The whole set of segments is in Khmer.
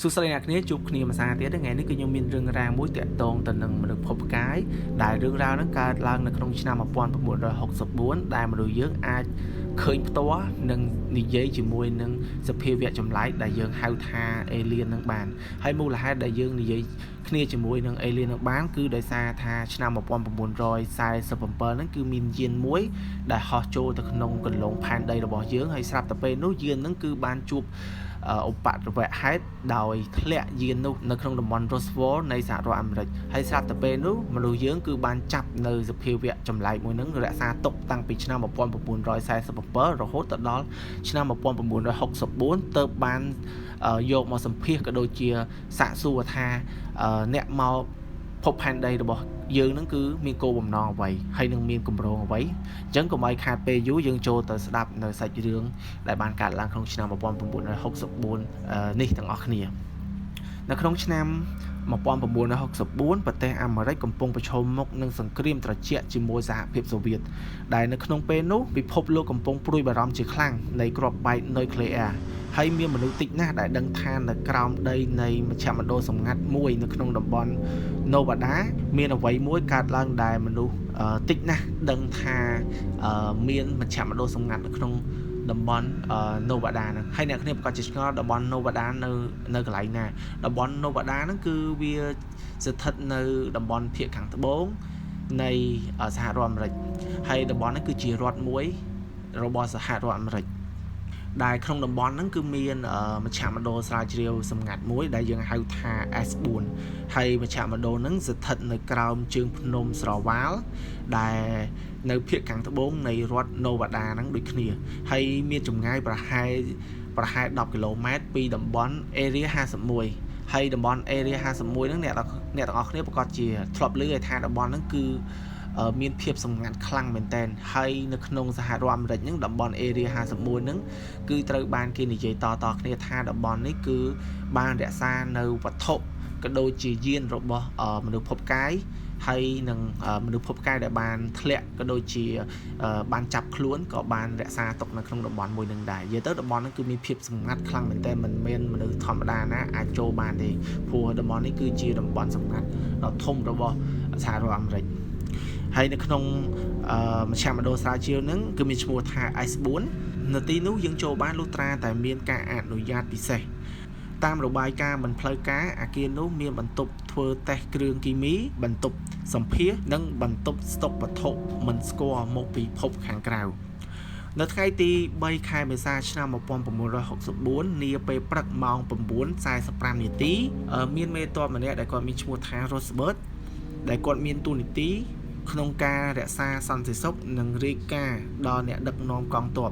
សួស្តីអ្នកគ្នាជួបគ្នាម្សាទៀតថ្ងៃនេះគឺខ្ញុំមានរឿងរ៉ាវមួយតាក់ទងទៅនឹងមនុស្សភពផ្កាយដែលរឿងរ៉ាវហ្នឹងកើតឡើងនៅក្នុងឆ្នាំ1964ដែលមនុស្សយើងអាចឃើញផ្ទាល់និងនិយាយជាមួយនឹងសភាវៈចម្លែកដែលយើងហៅថា alien នឹងបានហើយមូលហេតុដែលយើងនិយាយគ្នាជាមួយនឹង alien នឹងបានគឺដោយសារថាឆ្នាំ1947ហ្នឹងគឺមានយានមួយដែលហោះចូលទៅក្នុងគន្លងផែនដីរបស់យើងហើយស្រាប់តែពេលនោះយានហ្នឹងគឺបានជួបឧបទ្រវហេតុដោយធ្លាក់យាននោះនៅក្នុងតំបន់ Roswell នៃសហរដ្ឋអាមេរិកហើយស្រាប់តែពេលនោះមនុស្សយើងគឺបានចាប់នៅសភាវៈចម្លែកមួយហ្នឹងរក្សាទុកតាំងពីឆ្នាំ1947រហូតដល់ឆ្នាំ1964ទើបបានយកមកសម្ភាសក៏ដូចជាសាកសួរថាអ្នកមកភពផែនដីរបស់យើងហ្នឹងគឺមានគោលបំណងអ្វីហើយនឹងមានគម្រោងអ្វីអញ្ចឹងកុំឲ្យខាតពេលយូរយើងចូលទៅស្ដាប់នៅសាច់រឿងដែលបានកើតឡើងក្នុងឆ្នាំ1964នេះទាំងអស់គ្នានៅក្នុងឆ្នាំ1964ប្រទេសអាមេរិកកំពុងប្រឈមមុខនឹងសង្គ្រាមត្រជាក់ជាមួយសហភាពសូវៀតដែលនៅក្នុងពេលនោះពិភពលោកកំពុងព្រួយបារម្ភជាខ្លាំងនៃគ្រាប់បែកនុយក្លេអ៊ែរហើយមានមនុស្សតិចណាស់ដែលដឹងថានៅក្រោមដីនៃមជ្ឈមណ្ឌលសម្ងាត់មួយនៅក្នុងតំបន់ Nevada មានអ្វីមួយកើតឡើងដែលមនុស្សតិចណាស់ដឹងថាមានមជ្ឈមណ្ឌលសម្ងាត់នៅក្នុងតំបន់ Nevada ហ្នឹងហើយអ្នកគ្នាប្រកាសជាឆ្ងល់តំបន់ Nevada នៅកន្លែងណាតំបន់ Nevada ហ្នឹងគឺវាស្ថិតនៅតំបន់ភាគខាងត្បូងនៃសហរដ្ឋអាមេរិកហើយតំបន់ហ្នឹងគឺជារដ្ឋមួយរបស់សហរដ្ឋអាមេរិកដែលក្នុងតំបន់ហ្នឹងគឺមានមជ្ឈមណ្ឌលស្រាវជ្រាវសម្ងាត់មួយដែលយើងហៅថា S4 ហើយមជ្ឈមណ្ឌលហ្នឹងស្ថិតនៅក្រោមជើងភ្នំស្រវាលដែលនៅភាគខាងត្បូងនៃរដ្ឋ Nevada ហ្នឹងដូចគ្នាហើយមានចម្ងាយប្រហែល10គីឡូម៉ែត្រពីតំបន់ Area 51ហើយតំបន់ Area 51ហ្នឹងអ្នកទាំងអស់គ្នាប្រកាសជាធ្លាប់ឮថាតំបន់ហ្នឹងគឺមានភាពសម្ងាត់ខ្លាំងមែនតើហើយនៅក្នុងសហរដ្ឋអាមេរិកហ្នឹងតំបន់ Area 51ហ្នឹងគឺត្រូវបានគេនិយាយតគ្នាថាតំបន់នេះគឺបានរក្សានៅវត្ថុក៏ដូចជាយានរបស់មនុស្សភពផ្កាយហើយនឹងមនុស្សភពផ្កាយដែលបានធ្លាក់ក៏ដូចជាបានចាប់ខ្លួនក៏បានរក្សាទុកនៅក្នុងតំបន់មួយនឹងដែរនិយាយទៅតំបន់ហ្នឹងគឺមានភាពសម្ងាត់ខ្លាំងមែនតើមិនមានមនុស្សធម្មតាណាអាចចូលបានទេព្រោះតំបន់នេះគឺជាតំបន់សម្ងាត់ដ៏ធំរបស់សហរដ្ឋអាមេរិកហើយនៅក្នុងមជ្ឈមណ្ឌលស្រាវជ្រាវហ្នឹងគឺមានឈ្មោះថា S4 នៅទីនោះយើងចូលបានលុះត្រាតែមានការអនុញ្ញាតពិសេសតាមរបាយការណ៍មិនផ្លូវការអាគារនោះមានបន្ទប់ធ្វើតេស្តគ្រឿងគីមីបន្ទប់សម្ភារនិងបន្ទប់ស្តុកវត្ថុមិនស្គាល់មកពីភពខាងក្រៅនៅថ្ងៃទី3ខែមេសាឆ្នាំ1964នាពេលព្រឹកម៉ោង 9:45 នាទីមានមេទ័ពម្នាក់ដែលគាត់មានឈ្មោះថា Roosevelt ដែលគាត់មានតួនាទីក្នុងការរក្សាសន្តិសុខនិងរាយការណ៍ដល់អ្នកដឹកនាំកងទ័ព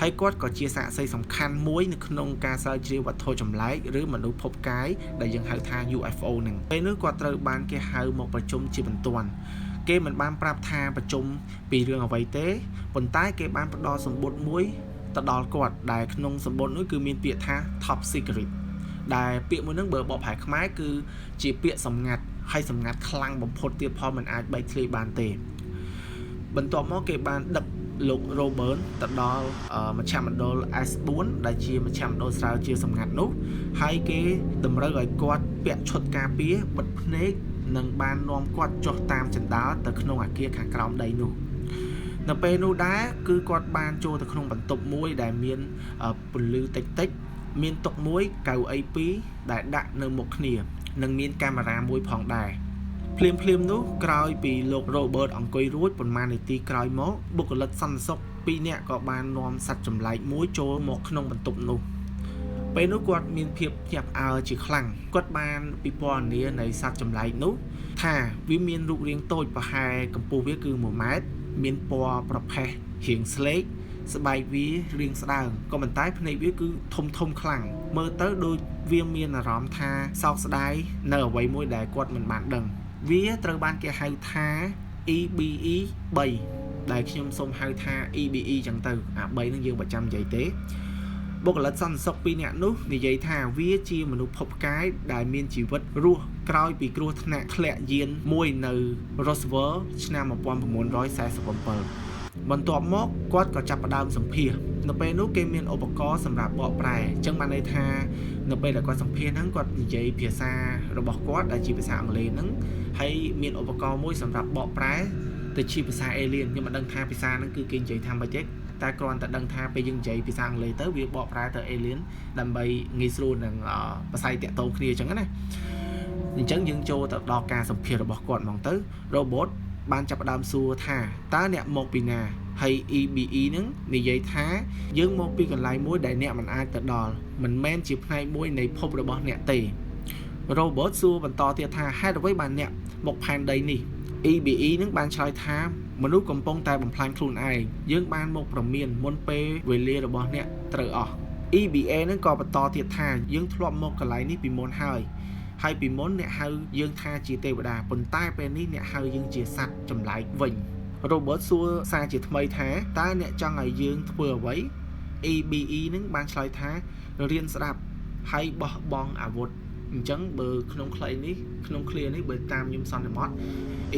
ហើយគាត់ក៏ជាសាក្សីសំខាន់មួយនៅក្នុងការស្រាវជ្រាវវត្ថុចម្លែកឬមនុស្សភពកាយដែលយើងហៅថា UFO ហ្នឹងពេលនោះគាត់ត្រូវបានគេហៅមកប្រជុំជាបន្ទាន់គេមិនបានប្រាប់ថាប្រជុំពីរឿងអ្វីទេប៉ុន្តែគេបានផ្ដល់សម្បត្តិមួយទៅដល់គាត់ដែលក្នុងសម្បត្តិនោះគឺមានពាក្យថា Top Secret ដែលពាក្យមួយហ្នឹងបើបកប្រែខ្មែរគឺជាពាក្យសម្ងាត់ហើយសម្ងាត់ខ្លាំងបំផុតទៀតផលមិនអាចបែកធ្លាយបានទេបន្ទាប់មកគេបានដឹកលោក Robert ទៅដល់មជ្ឈមណ្ឌល S4 ដែលជាមជ្ឈមណ្ឌលស្រាវជ្រាវសម្ងាត់នោះហើយគេតម្រូវឲ្យគាត់ពាក់ឈុតការពារបិទភ្នែកនិងបាននាំគាត់ចុះតាមជណ្ដើរទៅក្នុងអគារខាងក្រោមដីនោះនៅពេលនោះដែរគឺគាត់បានចូលទៅក្នុងបន្ទប់មួយដែលមានពន្លឺតិចមានតុមួយកៅអីពីរដែលដាក់នៅមុខគ្នានិងមានកាមេរ៉ាមួយផងដែរភ្លាមនោះក្រោយពីលោក Robert អង្គុយរួចប៉ុន្មាននាទីក្រោយមកបុគ្គលិកសន្តិសុខ2នាក់ក៏បាននាំសត្វចម្លែកមួយចូលមកក្នុងបន្ទប់នោះពេលនោះគាត់មានភាពភ្ញាក់ផ្អើលជាខ្លាំងគាត់បានពិពណ៌នានៃសត្វចម្លែកនោះថាវាមានរូបរាងតូចប្រហែលកម្ពស់វាគឺ1ម៉ែត្រមានពណ៌ប្រផេះរាងស្លេកស្បែកវារាងស្ដើងក៏ប៉ុន្តែភ្នែកវាគឺធំខ្លាំងមើលទៅដូចវាមានអារម្មណ៍ថាសោកស្ដាយនៅអ្វីមួយដែលគាត់មិនបានដឹងវាត្រូវបានគេហៅថា EBE 3ដែលខ្ញុំសូមហៅថា EBE ចឹងទៅអា3ហ្នឹងយើងប្រចាំនិយាយទេបុគ្គលិកសន្តិសុខ2នាក់នោះនិយាយថាវាជាមនុស្សភពផ្កាយដែលមានជីវិតរស់ក្រោយពីគ្រោះថ្នាក់ធ្លាក់យានមួយនៅ Roswell ឆ្នាំ1947បន្ទាប់មកគាត់ក៏ចាប់ផ្ដើមសម្ភាស នៅពេលនោះគេមានឧបករណ៍សម្រាប់បកប្រែអញ្ចឹងបានន័យថានៅពេលដែលគាត់សម្ភាសហ្នឹងគាត់និយាយភាសារបស់គាត់ដែលជាភាសាអង់គ្លេសហ្នឹងហើយមានឧបករណ៍មួយសម្រាប់បកប្រែទៅជាភាសាអេលៀនខ្ញុំមិនដឹងថាភាសាហ្នឹងគឺគេនិយាយថាម៉េចទេតែគ្រាន់តែដឹងថាពេលយើងនិយាយភាសាអង់គ្លេសទៅវាបកប្រែទៅអេលៀនដើម្បីងាយស្រួលនឹងភាសាតាក់ទងគ្នាអញ្ចឹងណាអញ្ចឹងយើងចូលទៅដល់ការសម្ភាសរបស់គាត់ហ្មងទៅ robot បានចាប់ផ្ដើមសួរថាតើអ្នកមកពីណាហើយ EBE ហ្នឹងនិយាយថាយើងមកពីកន្លែងមួយដែលអ្នកមិនអាចទៅដល់មិនមែនជាផ្នែកមួយនៃភពរបស់អ្នកទេ robot សួរបន្តទៀតថាហេតុអ្វីបានអ្នកមកផែនដីនេះ EBE ហ្នឹងបានឆ្លើយថាមនុស្សកំពុងតែបំផ្លាញខ្លួនឯងយើងបានមកប្រមានមុនពេលវេលារបស់អ្នកត្រូវអស់ EBA ហ្នឹងក៏បន្តទៀតថាយើងធ្លាប់មកកន្លែងនេះពីមុនហើយពីមុនអ្នកហៅយើងថាជាទេវតាប៉ុន្តែពេលនេះអ្នកហៅយើងជាសត្វចម្លែកវិញ Robert សួរសារជាថ្មីថាតើអ្នកចង់ឲ្យយើងធ្វើអ្វី EBE នឹងបានឆ្លើយថារៀនស្ដាប់ហើយបោះបង់អាវុធអញ្ចឹងបើក្នុងឃ្លានេះបើតាមខ្ញុំសន្និដ្ឋាន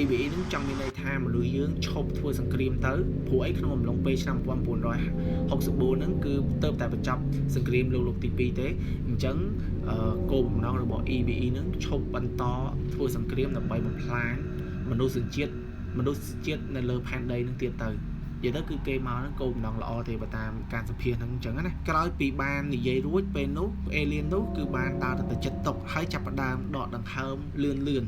EBE នឹងចង់មានន័យថាមនុស្សយើងឈប់ធ្វើសង្គ្រាមទៅព្រោះអីក្នុងអំឡុងពេលឆ្នាំ1964ហ្នឹងគឺទៅតែបញ្ចប់សង្គ្រាមលោកទី2ទេអញ្ចឹងគោលបំណងរបស់ EBE នឹងឈប់បន្តធ្វើសង្គ្រាមដើម្បីបំផ្លាញមនុស្សជាតិនៅលើផែនដីនឹងទៀតទៅនិយាយទៅគឺគេមកហ្នឹងគោលបំណងល្អទេបើតាមការសម្ភាសហ្នឹងអញ្ចឹងណាក្រោយពីបាននិយាយរួចពេលនោះអេលៀននោះគឺបានដើរទៅចិត្តតុកហើយចាប់ផ្ដើមដកដង្ហើមលឿន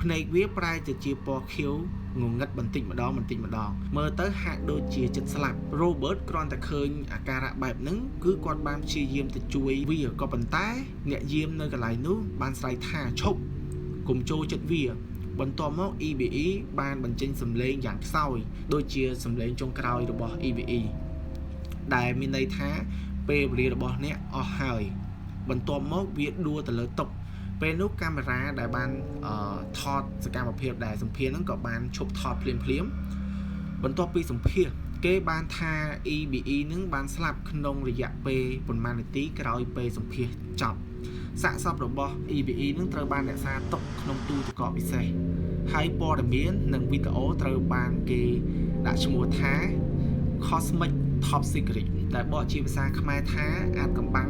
ភ្នែកវាប្រែទៅជាពណ៌ខៀវងងឹតបន្តិចម្ដងមើលទៅហាក់ដូចជាចិត្តស្លាប់ Robert គ្រាន់តែឃើញអាការៈបែបហ្នឹងគឺគាត់បានព្យាយាមទៅជួយវាក៏ប៉ុន្តែអ្នកយាមនៅកន្លែងនោះបានស្រែកថាឈប់កុំចូលចិត្តវាបន្ទាប់មក EBE បានបញ្ចេញសំឡេងយ៉ាងខ្សោយដូចជាសំឡេងចុងក្រោយរបស់ EBE ដែលមានន័យថាពេលវេលារបស់អ្នកអស់ហើយបន្ទាប់មកវាដួលទៅលើតុពេលនោះកាមេរ៉ាដែលបានថតសកម្មភាពដែលសម្ភាសហ្នឹងក៏បានឈប់ថតភ្លាមបន្ទាប់ពីសម្ភាសគេបានថា EBE ហ្នឹងបានស្លាប់ក្នុងរយៈពេលប្រហែលនាទីក្រោយពេលសម្ភាសចប់សាកសពរបស់ EBE នឹងត្រូវបានរក្សាទុកក្នុងទូទឹកកកពិសេសហើយព័ត៌មាននិងវីដេអូត្រូវបានគេដាក់ឈ្មោះថា Cosmic Top Secret ដែលបកជាភាសាខ្មែរថាអាចកំបាំង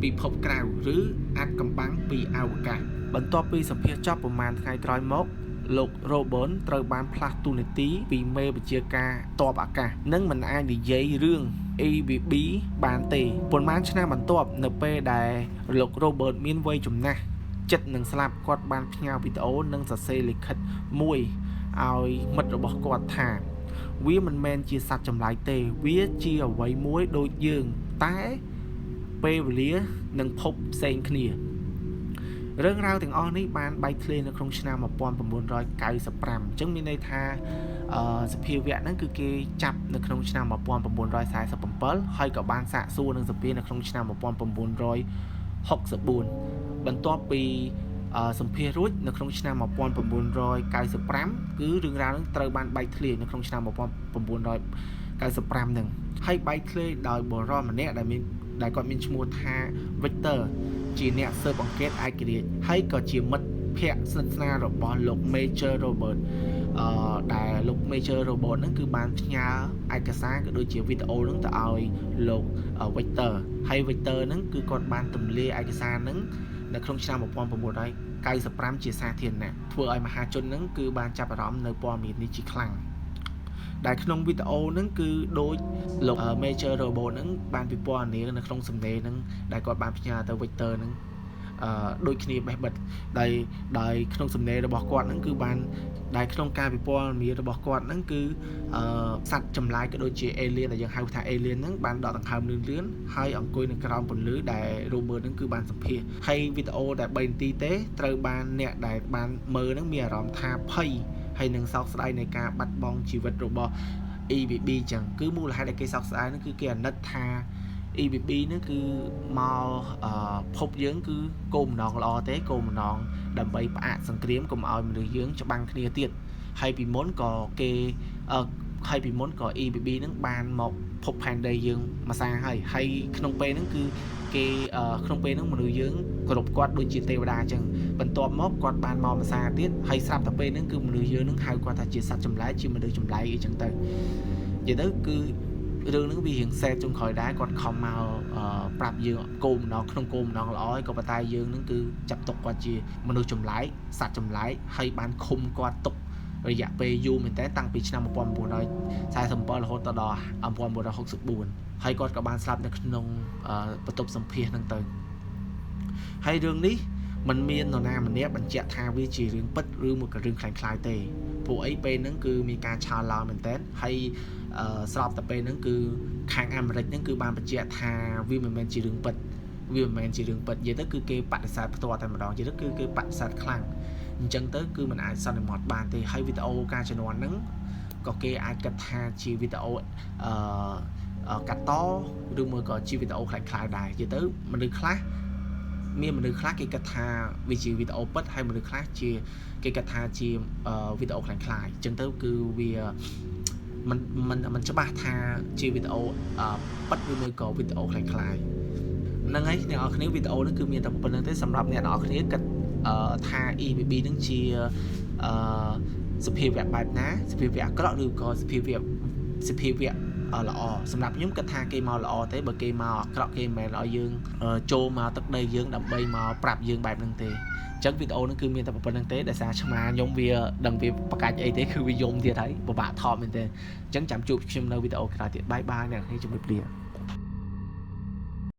ពិភពក្រៅឬអាចកំបាំងពីអវកាសបន្ទាប់ពីសម្ភាសចប់ប្រហែលថ្ងៃក្រោយមកលោក Robot ត្រូវបានផ្លាស់តួនាទីពីមេបញ្ជាការទ័ពអាកាសនិងមិនអាចនិយាយរឿង EBB បានទេប៉ុន្មានឆ្នាំបន្ទាប់នៅពេលដែលលោក Robert មានវ័យចំណាស់ចិត្តនឹងស្លាប់គាត់បានផ្ញើវីដេអូនិងសរសេរលិខិតមួយឲ្យមិត្តរបស់គាត់ថាវាមិនមែនជាសត្វចម្លែកទេវាជាអ្វីមួយដូចយើងតែពេលវេលានិងភពផ្សេងគ្នារឿងរ៉ាវទាំងអស់នេះបានបែកធ្លាយនៅក្នុងឆ្នាំ1995អញ្ចឹងមានន័យថាសភាវៈហ្នឹងគឺគេចាប់នៅក្នុងឆ្នាំ1947ហើយក៏បានសាកសួរនឹងសភានៅក្នុងឆ្នាំ1964បន្ទាប់ពីសម្ភាសរួចនៅក្នុងឆ្នាំ1995គឺរឿងរ៉ាវហ្នឹងត្រូវបានបែកធ្លាយនៅក្នុងឆ្នាំ1995ហ្នឹងហើយបែកធ្លាយដោយបរិយាម្នាក់ដែលគាត់មានឈ្មោះថា Victor ជាអ្នកស៊ើបអង្កេតឯករាជ្យហើយក៏ជាមិត្តភក្តិស្និទ្ធស្នាលរបស់លោក Major Robert ដែលលោក Major Robert ហ្នឹងគឺបានផ្ញើឯកសារក៏ដូចជាវីដេអូហ្នឹងទៅឲ្យលោក Victor ហើយ Victor ហ្នឹងគឺគាត់បានទម្លាយឯកសារហ្នឹងនៅក្នុងឆ្នាំ1995ជាសាធារណៈធ្វើឲ្យមហាជនហ្នឹងគឺបានចាប់អារម្មណ៍នៅព័ត៌មាននេះជាខ្លាំងដែលក្នុងវីដេអូហ្នឹងគឺដូចលោក Major Robot ហ្នឹងបានពិពណ៌នានៅក្នុងសំណេរហ្នឹងដែលគាត់បានផ្ញើទៅ Victor ហ្នឹងដូចគ្នាបេះបិទដោយក្នុងសំណេររបស់គាត់ហ្នឹងគឺបានដែលក្នុងការពិពណ៌នារបស់គាត់ហ្នឹងគឺសត្វចម្លែកក៏ដូចជា alien ដែលយើងហៅថា alien ហ្នឹងបានដកដង្ហើមលឿនហើយអង្គុយនៅក្រោមពន្លឺដែល Robert ហ្នឹងគឺបានសម្ភាសហើយវីដេអូដែល3នាទីទេត្រូវបានអ្នកដែលបានមើលហ្នឹងមានអារម្មណ៍ថាភ័យហើយនឹងសោកស្ដាយនៃការបាត់បង់ជីវិតរបស់ EBB ចឹងគឺមូលហេតុដែលគេសោកស្ដាយហ្នឹងគឺគេអាណិតថា EBB ហ្នឹងគឺមកភពយើងគឺគោលបំណងល្អទេគោលបំណងដើម្បីផ្អាកសង្គ្រាមកុំឲ្យមនុស្សយើងច្បាំងគ្នាទៀតហើយពីមុនក៏EBB ហ្នឹងបានមកភពផែនដីយើងមួយសារហើយក្នុងពេលហ្នឹងគឺគេក្នុងពេលហ្នឹងមនុស្សយើងគ្រប់គាត់ដូចជាទេវតាអញ្ចឹងបន្ទាប់មកគាត់បានមកមួយសារទៀតហើយស្រាប់តែពេលហ្នឹងគឺមនុស្សយើងហ្នឹងហៅគាត់ថាជាសត្វចម្លែកជាមនុស្សចម្លែកអីចឹងទៅនិយាយទៅគឺ រឿងហ្នឹងវារៀងសេតចុងក្រោយដែរគាត់ខំមកប្រាប់យើងគោលម្ដងក្នុងគោលម្ដងល្អហើយក៏ប៉ុន្តែយើងហ្នឹងគឺចាប់ទុកគាត់ជាមនុស្សចម្លែកសត្វចម្លែកហើយបានឃុំគាត់ទុករយៈពេលយូរមែនតើតាំងពីឆ្នាំ1947រហូតដល់1964ហើយគាត់ក៏បានស្លាប់នៅក្នុងបន្ទប់សម្ភាសហ្នឹងទៅហើយរឿងនេះมันមាននរណាម្នាក់បញ្ជាក់ថាវាជារឿងពិតឬមួយក៏រឿងคล้ายៗទេព្រោះអីពេលហ្នឹងគឺមានការឆោឡោមែនតើហើយស្របតែពេលហ្នឹងគឺខាងអាមេរិកហ្នឹងគឺបានបញ្ជាក់ថាវាមិនមែនជារឿងពិតវាមិនមែនជារឿងពិតនិយាយទៅគឺគេបដិសេធផ្ទាល់តែម្ដងនិយាយទៅគឺគេបដិសេធខ្លាំងអញ្ចឹងទៅគឺมันអាចសន្និដ្ឋានបានទេហើយវីដេអូការជំនាន់ហ្នឹងក៏គេអាចគិតថាជាវីដេអូកាត់តឬមួយក៏ជាវីដេអូคล้ายៗដែរនិយាយទៅមនុស្សខ្លះមានមនុស្សខ្លះគេគិតថាវាជាវីដេអូពិតហើយមនុស្សខ្លះជាគេគិតថាជាវីដេអូคล้ายៗអញ្ចឹងទៅគឺវាมันច្បាស់ថាជាវីដេអូពិតឬមួយក៏វីដេអូคล้ายៗហ្នឹងហើយអ្នកនរគ្នាវីដេអូហ្នឹងគឺមានតែប៉ុណ្្នឹងទេសម្រាប់អ្នកនរគ្នាគិតថា EBB ហ្នឹងជាសភាវៈបែបណាសភាវៈអាក្រក់ឬក៏សភាវៈល្អសម្រាប់ខ្ញុំគិតថាគេមកល្អទេបើគេមកអាក្រក់គេមិនមែនឲ្យយើងចូលមកទឹកដីយើងដើម្បីមកប្រាប់យើងបែបហ្នឹងទេអញ្ចឹងវីដេអូហ្នឹងគឺមានតែប៉ុណ្្នឹងទេដោយសារឆ្មាខ្ញុំវាដឹងវាបកាច់អីទេគឺវាយំទៀតហើយពិបាកថតមែនទេអញ្ចឹងចាំជួបខ្ញុំនៅវីដេអូក្រោយទៀតបាយអ្នកនរគ្នាជម្រាបលា